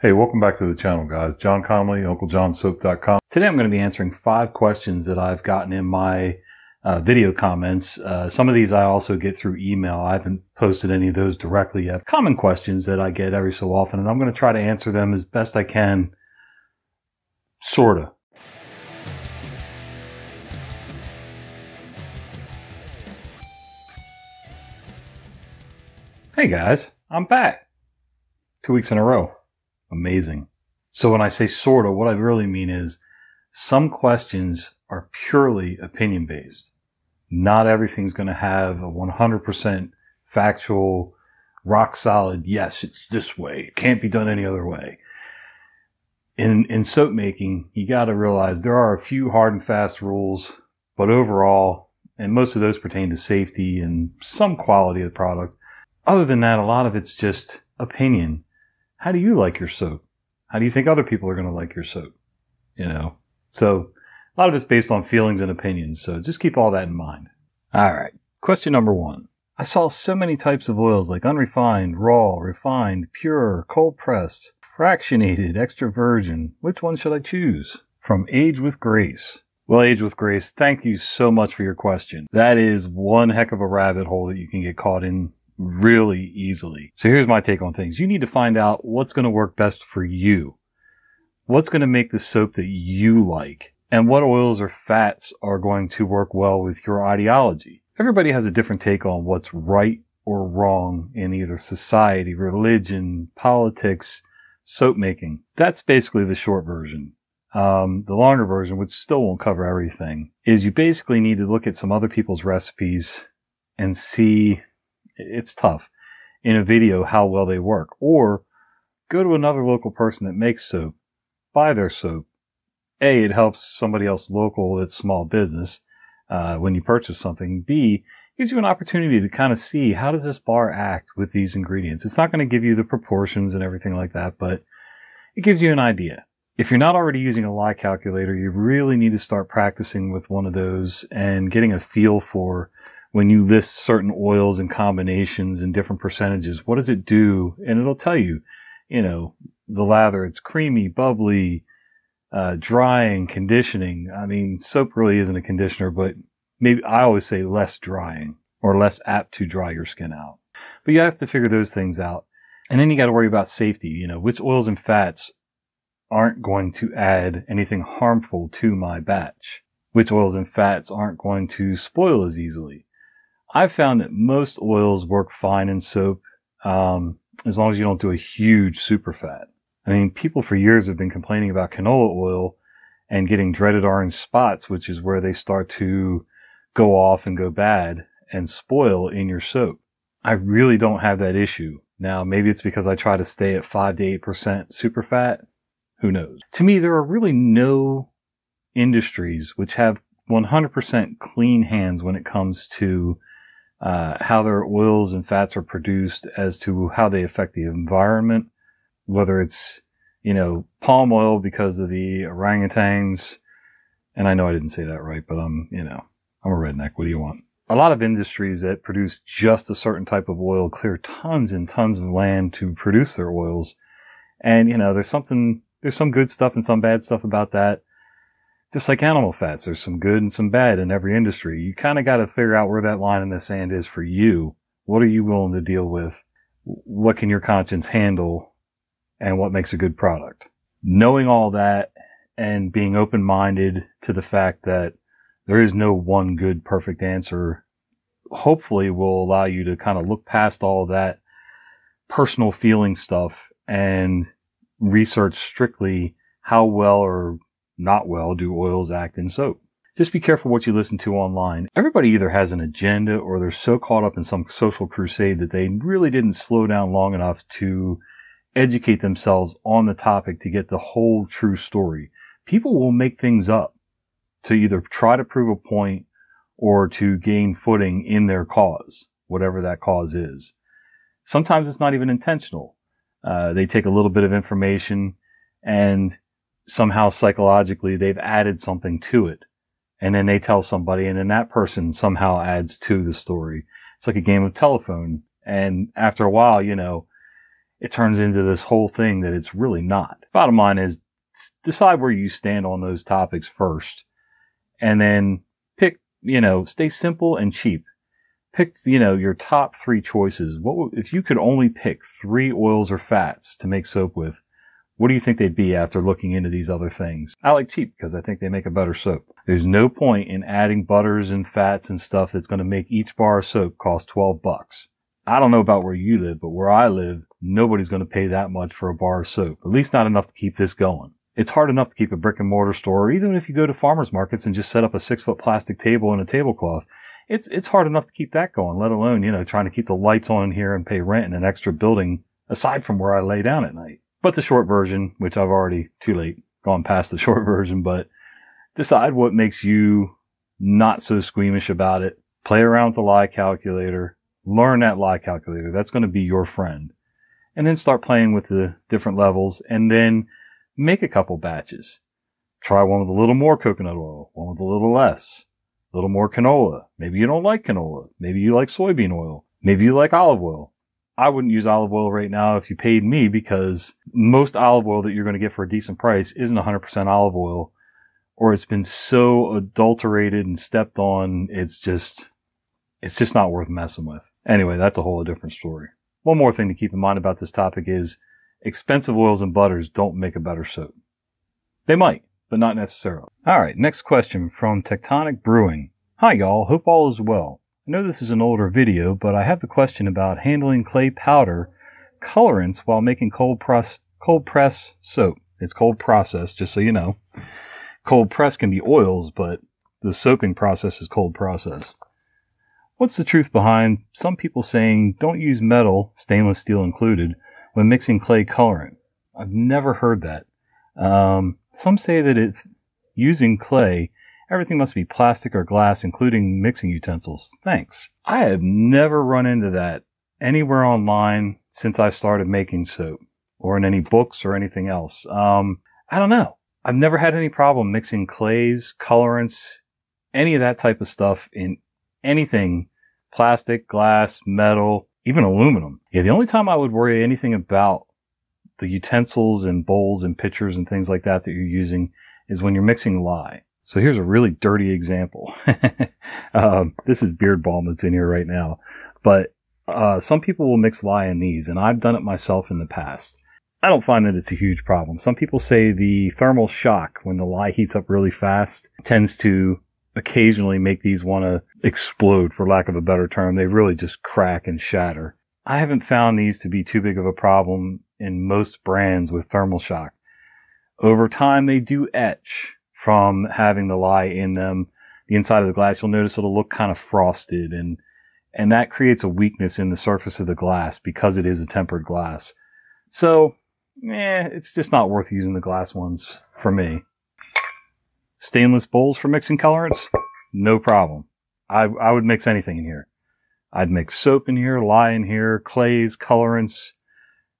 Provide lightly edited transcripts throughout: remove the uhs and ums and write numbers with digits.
Hey, welcome back to the channel, guys. John Connolly, UncleJohnSoap.com. Today I'm going to be answering 5 questions that I've gotten in my video comments. Some of these I also get through email. I haven't posted any of those directly yet. Common questions that I get every so often, and I'm going to try to answer them as best I can, sorta. Hey guys, I'm back. 2 weeks in a row. Amazing. So when I say sorta, what I really mean is some questions are purely opinion-based. Not everything's going to have a 100% factual, rock-solid, yes, it's this way. It can't be done any other way. In soap making, you got to realize there are a few hard and fast rules, but overall, and most of those pertain to safety and some quality of the product. Other than that, a lot of it's just opinion. How do you like your soap? How do you think other people are going to like your soap? You know, so a lot of it's based on feelings and opinions. So just keep all that in mind. All right. Question number 1. I saw so many types of oils like unrefined, raw, refined, pure, cold pressed, fractionated, extra virgin. Which one should I choose? From Age with Grace. Well, Age with Grace, thank you so much for your question. That is one heck of a rabbit hole that you can get caught in really easily. So here's my take on things. You need to find out what's going to work best for you. What's going to make the soap that you like, and what oils or fats are going to work well with your ideology. Everybody has a different take on what's right or wrong in either society, religion, politics, soap making. That's basically the short version. The longer version, which still won't cover everything, is you basically need to look at some other people's recipes and see, it's tough, in a video how well they work. Or go to another local person that makes soap, buy their soap. A, it helps somebody else local that's small business when you purchase something. B, gives you an opportunity to kind of see, how does this bar act with these ingredients? It's not going to give you the proportions and everything like that, but it gives you an idea. If you're not already using a lye calculator, you really need to start practicing with one of those and getting a feel for, when you list certain oils and combinations and different percentages, what does it do? And it'll tell you, you know, the lather, it's creamy, bubbly, drying, conditioning. I mean, soap really isn't a conditioner, but maybe I always say less drying or less apt to dry your skin out. But you have to figure those things out. And then you got to worry about safety. You know, which oils and fats aren't going to add anything harmful to my batch? Which oils and fats aren't going to spoil as easily? I've found that most oils work fine in soap, as long as you don't do a huge super fat. I mean, people for years have been complaining about canola oil and getting dreaded orange spots, which is where they start to go off and go bad and spoil in your soap. I really don't have that issue. Now, maybe it's because I try to stay at 5 to 8% super fat. Who knows? To me, there are really no industries which have 100% clean hands when it comes to how their oils and fats are produced, as to how they affect the environment, whether it's, you know, palm oil because of the orangutans. And I know I didn't say that right, but I'm a redneck. What do you want? A lot of industries that produce just a certain type of oil clear tons and tons of land to produce their oils. And, you know, there's some good stuff and some bad stuff about that. Just like animal fats, there's some good and some bad in every industry. You kind of got to figure out where that line in the sand is for you. What are you willing to deal with? What can your conscience handle? And what makes a good product? Knowing all that and being open-minded to the fact that there is no one good, perfect answer, hopefully will allow you to kind of look past all of that personal feeling stuff and research strictly how well or not well do oils act in soap. Just be careful what you listen to online. Everybody either has an agenda or they're so caught up in some social crusade that they really didn't slow down long enough to educate themselves on the topic to get the whole true story. People will make things up to either try to prove a point or to gain footing in their cause, whatever that cause is. Sometimes it's not even intentional. They take a little bit of information and somehow psychologically they've added something to it. And then they tell somebody, and then that person somehow adds to the story. It's like a game of telephone. And after a while, you know, it turns into this whole thing that it's really not. Bottom line is, decide where you stand on those topics first, and then pick, stay simple and cheap. Pick, your top 3 choices. If you could only pick 3 oils or fats to make soap with, what do you think they'd be after looking into these other things? I like cheap because I think they make a better soap. There's no point in adding butters and fats and stuff that's going to make each bar of soap cost $12. I don't know about where you live, but where I live, nobody's going to pay that much for a bar of soap. At least not enough to keep this going. It's hard enough to keep a brick and mortar store, or even if you go to farmers markets and just set up a 6-foot plastic table and a tablecloth, it's hard enough to keep that going, let alone, trying to keep the lights on in here and pay rent in an extra building aside from where I lay down at night. But the short version, which I've already, too late, gone past the short version, but decide what makes you not so squeamish about it. Play around with the lye calculator. Learn that lye calculator. That's going to be your friend. And then start playing with the different levels, and then make a couple batches. Try one with a little more coconut oil, one with a little less, a little more canola. Maybe you don't like canola. Maybe you like soybean oil. Maybe you like olive oil. I wouldn't use olive oil right now if you paid me, because most olive oil that you're going to get for a decent price isn't 100% olive oil, or it's been so adulterated and stepped on, it's just not worth messing with. Anyway, that's a whole different story. One more thing to keep in mind about this topic is expensive oils and butters don't make a better soap. They might, but not necessarily. All right, next question from Tectonic Brewing. Hi, y'all. Hope all is well. I know this is an older video, but I have the question about handling clay powder colorants while making cold press soap. It's cold process, just so you know. Cold press can be oils, but the soaping process is cold process. What's the truth behind some people saying don't use metal, stainless steel included, when mixing clay colorant? I've never heard that. Some say that if using clay, everything must be plastic or glass, including mixing utensils. Thanks. I have never run into that anywhere online since I started making soap, or in any books or anything else. I don't know. I've never had any problem mixing clays, colorants, any of that type of stuff in anything, plastic, glass, metal, even aluminum. Yeah, the only time I would worry anything about the utensils and bowls and pitchers and things like that you're using is when you're mixing lye. So here's a really dirty example. This is beard balm that's in here right now. But some people will mix lye in these, and I've done it myself in the past. I don't find that it's a huge problem. Some people say the thermal shock when the lye heats up really fast tends to occasionally make these want to explode, for lack of a better term. They really just crack and shatter. I haven't found these to be too big of a problem in most brands with thermal shock. Over time, they do etch from having the lye in them. The inside of the glass, you'll notice it'll look kind of frosted, and that creates a weakness in the surface of the glass because it is a tempered glass. So, it's just not worth using the glass ones for me. Stainless bowls for mixing colorants? No problem. I would mix anything in here. I'd mix soap in here, lye in here, clays, colorants,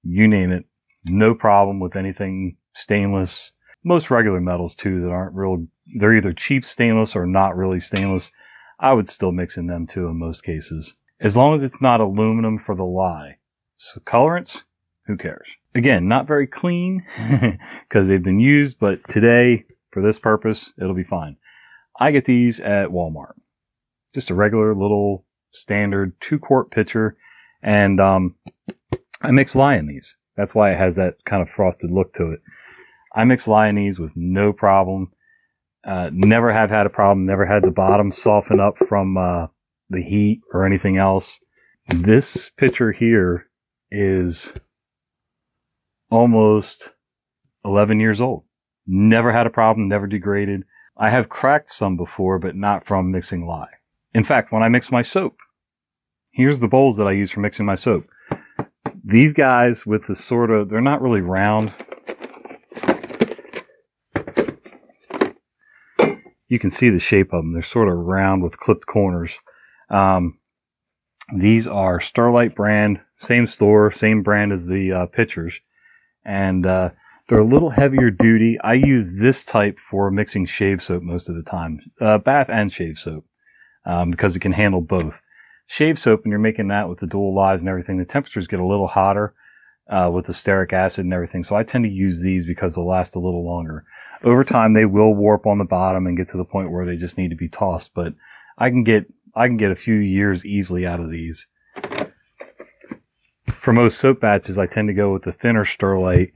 you name it. No problem with anything stainless. Most regular metals too that aren't real, they're either cheap stainless or not really stainless. I would still mix in them too in most cases. As long as it's not aluminum for the lye. So colorants, who cares? Again, not very clean because they've been used, but today, for this purpose, it'll be fine. I get these at Walmart. Just a regular little standard 2-quart pitcher, and I mix lye in these. That's why it has that kind of frosted look to it. I mix lye in these with no problem. Never have had a problem. Never had the bottom soften up from the heat or anything else. This pitcher here is almost 11 years old. Never had a problem, never degraded. I have cracked some before, but not from mixing lye. In fact, when I mix my soap, here's the bowls that I use for mixing my soap. These guys with the sort of, they're not really round. You can see the shape of them. They're sort of round with clipped corners. These are Sterlite brand, same store, same brand as the pitchers. And they're a little heavier duty. I use this type for mixing shave soap most of the time. Bath and shave soap. Because it can handle both. Shave soap, when you're making that with the dual lyes and everything, the temperatures get a little hotter. with the stearic acid and everything. So I tend to use these because they'll last a little longer. Over time, they will warp on the bottom and get to the point where they just need to be tossed. But I can get a few years easily out of these. For most soap batches, I tend to go with the thinner Sterlite.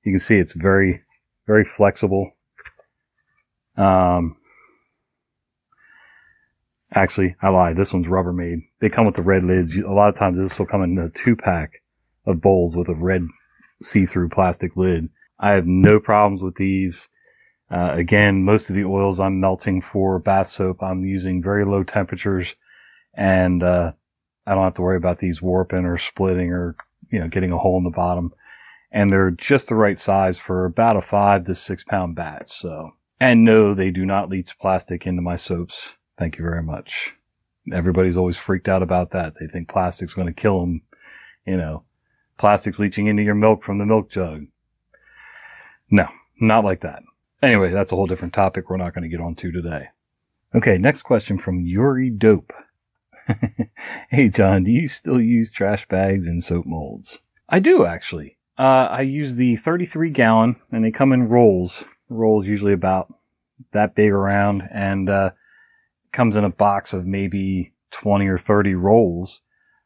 You can see it's very, very flexible. Actually, I lied. This one's Rubbermaid. They come with the red lids. A lot of times this will come in a 2-pack of bowls with a red see-through plastic lid. I have no problems with these. Again, most of the oils I'm melting for bath soap, I'm using very low temperatures, and I don't have to worry about these warping or splitting or, you know, getting a hole in the bottom. And they're just the right size for about a 5 to 6 pound batch. So, and no, they do not leach plastic into my soaps. Thank you very much. Everybody's always freaked out about that. They think plastic's going to kill them. You know, plastic's leaching into your milk from the milk jug. No, not like that. Anyway, that's a whole different topic we're not going to get onto today. Okay, next question from Yuri Dope. Hey John, do you still use trash bags and soap molds? I do, actually. I use the 33 gallon, and they come in rolls. Rolls usually about that big around, and comes in a box of maybe 20 or 30 rolls.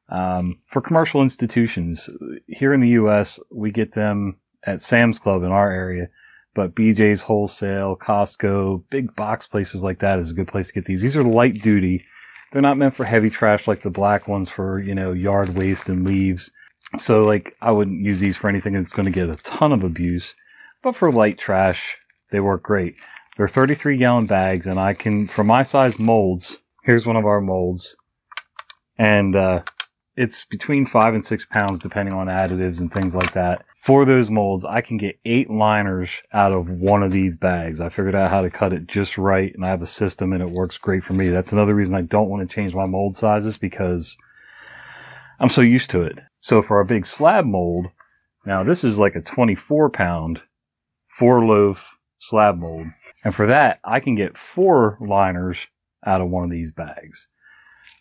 For commercial institutions, here in the U.S., we get them at Sam's Club in our area. But BJ's Wholesale, Costco, big box places like that is a good place to get these. These are light duty. They're not meant for heavy trash like the black ones for, you know, yard waste and leaves. So, like, I wouldn't use these for anything that's going to get a ton of abuse. But for light trash, they work great. They're 33 gallon bags, and I can, for my size molds, here's one of our molds. And it's between 5 and 6 pounds depending on additives and things like that. For those molds, I can get 8 liners out of one of these bags. I figured out how to cut it just right, and I have a system, and it works great for me. That's another reason I don't want to change my mold sizes, because I'm so used to it. So for our big slab mold, now this is like a 24 pound 4-loaf slab mold. And for that, I can get 4 liners out of one of these bags.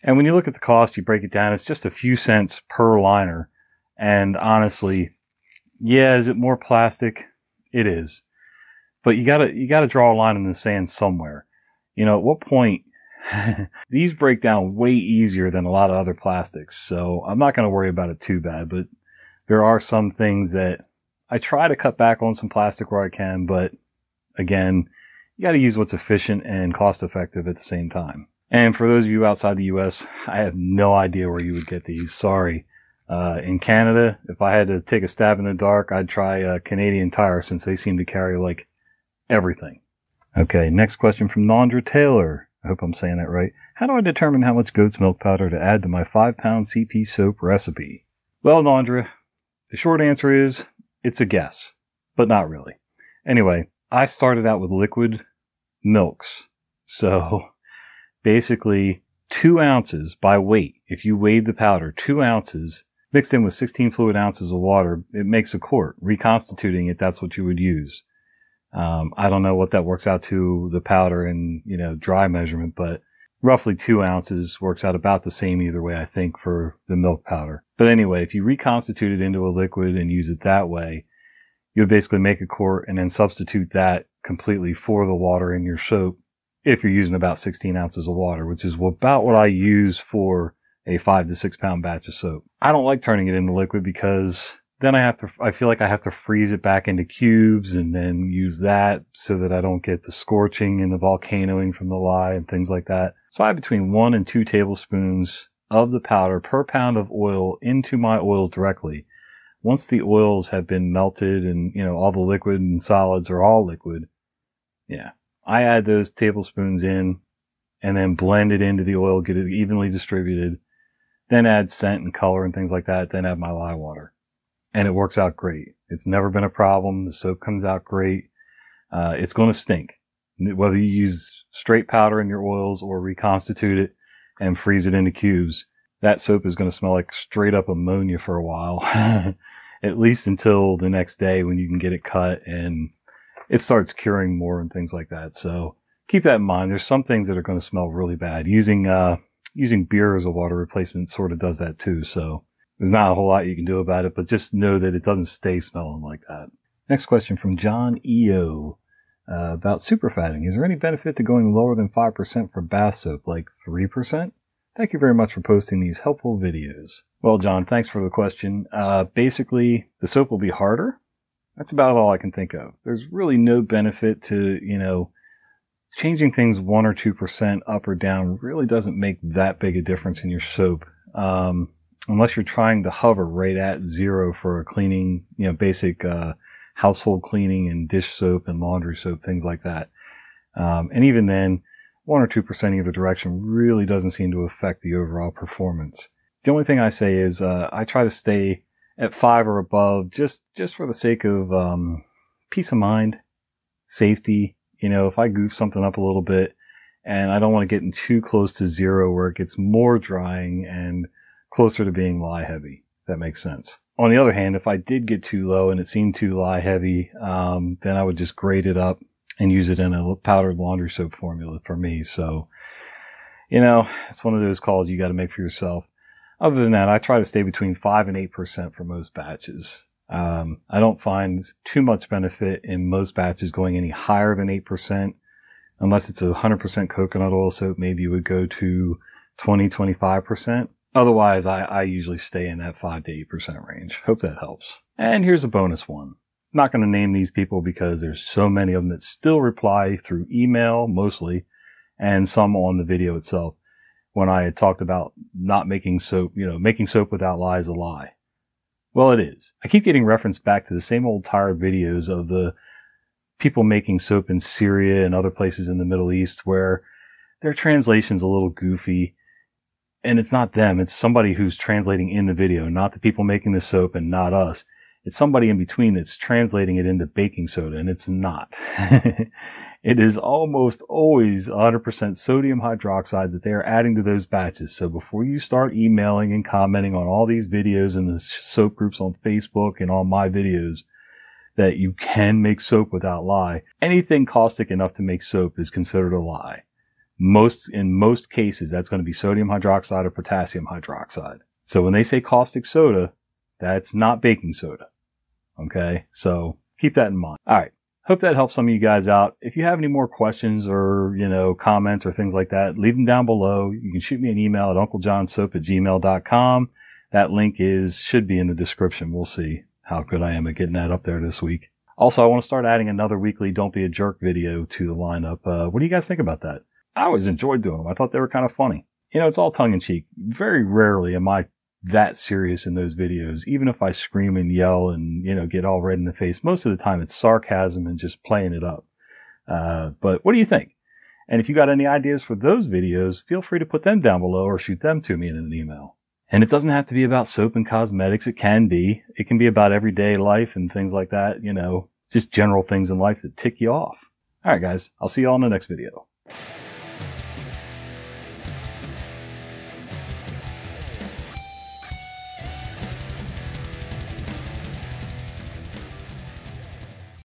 And when you look at the cost, you break it down, it's just a few cents per liner. And honestly, yeah, is it more plastic? It is. But you gotta draw a line in the sand somewhere. You know, at what point, these break down way easier than a lot of other plastics. So I'm not going to worry about it too bad, but there are some things that I try to cut back on some plastic where I can, but again, you got to use what's efficient and cost effective at the same time. And for those of you outside the US, I have no idea where you would get these. Sorry. In Canada, if I had to take a stab in the dark, I'd try Canadian Tire, since they seem to carry like everything. Okay, next question from Nandra Taylor. I hope I'm saying that right. How do I determine how much goat's milk powder to add to my 5-pound CP soap recipe? Well, Nandra, the short answer is it's a guess, but not really. Anyway, I started out with liquid milks. So basically 2 ounces by weight. If you weighed the powder, 2 ounces mixed in with 16 fluid ounces of water, it makes a quart. Reconstituting it, that's what you would use. I don't know what that works out to, the powder and, you know, dry measurement, but roughly 2 ounces works out about the same either way, I think, for the milk powder. But anyway, if you reconstitute it into a liquid and use it that way, you would basically make a quart and then substitute that completely for the water in your soap if you're using about 16 ounces of water, which is about what I use for a 5 to 6 pound batch of soap. I don't like turning it into liquid because then I feel like I have to freeze it back into cubes and then use that so that I don't get the scorching and the volcanoing from the lye and things like that. So I have between 1 and 2 tablespoons of the powder per pound of oil into my oils directly. Once the oils have been melted and, you know, all the liquid and solids are all liquid, yeah, I add those tablespoons in and then blend it into the oil, get it evenly distributed, then add scent and color and things like that, then add my lye water. And it works out great. It's never been a problem. The soap comes out great. It's going to stink. Whether you use straight powder in your oils or reconstitute it and freeze it into cubes, that soap is going to smell like straight up ammonia for a while. At least until the next day when you can get it cut and it starts curing more and things like that. So keep that in mind. There's some things that are going to smell really bad. Using beer as a water replacement sort of does that too. So There's not a whole lot you can do about it, but just know that it doesn't stay smelling like that. Next question from John E.O. About superfatting. Is there any benefit to going lower than 5% for bath soap, like 3%? Thank you very much for posting these helpful videos. Well, John, thanks for the question. Basically, the soap will be harder. That's about all I can think of. There's really no benefit to, changing things 1 or 2% up or down really doesn't make that big a difference in your soap. Unless you're trying to hover right at 0 for a cleaning, basic household cleaning and dish soap and laundry soap, things like that. And even then, 1 or 2% either direction really doesn't seem to affect the overall performance. The only thing I say is I try to stay at 5 or above just for the sake of peace of mind, safety. If I goof something up a little bit and I don't want to get in too close to 0 where it gets more drying and closer to being lye heavy, if that makes sense. On the other hand, if I did get too low and it seemed too lye heavy, then I would just grade it up and use it in a powdered laundry soap formula for me. So, it's one of those calls you got to make for yourself. Other than that, I try to stay between 5 and 8% for most batches. I don't find too much benefit in most batches going any higher than 8%. Unless it's 100% coconut oil soap, maybe you would go to 20, 25%. Otherwise, I usually stay in that 5 to 8% range. Hope that helps. And here's a bonus one. I'm not going to name these people because there's so many of them that still reply through email, mostly, and some on the video itself. When I had talked about not making soap, making soap without lye is a lie. Well, it is. I keep getting referenced back to the same old tired videos of the people making soap in Syria and other places in the Middle East where their translation's a little goofy. And it's not them. It's somebody who's translating in the video, not the people making the soap and not us. It's somebody in between that's translating it into baking soda, and it's not. It is almost always 100% sodium hydroxide that they are adding to those batches. So before you start emailing and commenting on all these videos in the soap groups on Facebook and on my videos that you can make soap without lye, anything caustic enough to make soap is considered a lye. In most cases, that's going to be sodium hydroxide or potassium hydroxide. So when they say caustic soda, that's not baking soda. Okay? So keep that in mind. All right. Hope that helps some of you guys out. If you have any more questions or, comments or things like that, leave them down below. You can shoot me an email at unclejohnsoap@gmail.com. That link should be in the description. We'll see how good I am at getting that up there this week. Also, I want to start adding another weekly Don't Be a Jerk video to the lineup. What do you guys think about that? I always enjoyed doing them. I thought they were kind of funny. It's all tongue-in-cheek. Very rarely am I that serious in those videos, even if I scream and yell and, get all red in the face. Most of the time it's sarcasm and just playing it up. But what do you think? And if you got any ideas for those videos, feel free to put them down below or shoot them to me in an email. And it doesn't have to be about soap and cosmetics. It can be. It can be about everyday life and things like that, just general things in life that tick you off. All right, guys. I'll see you all in the next video.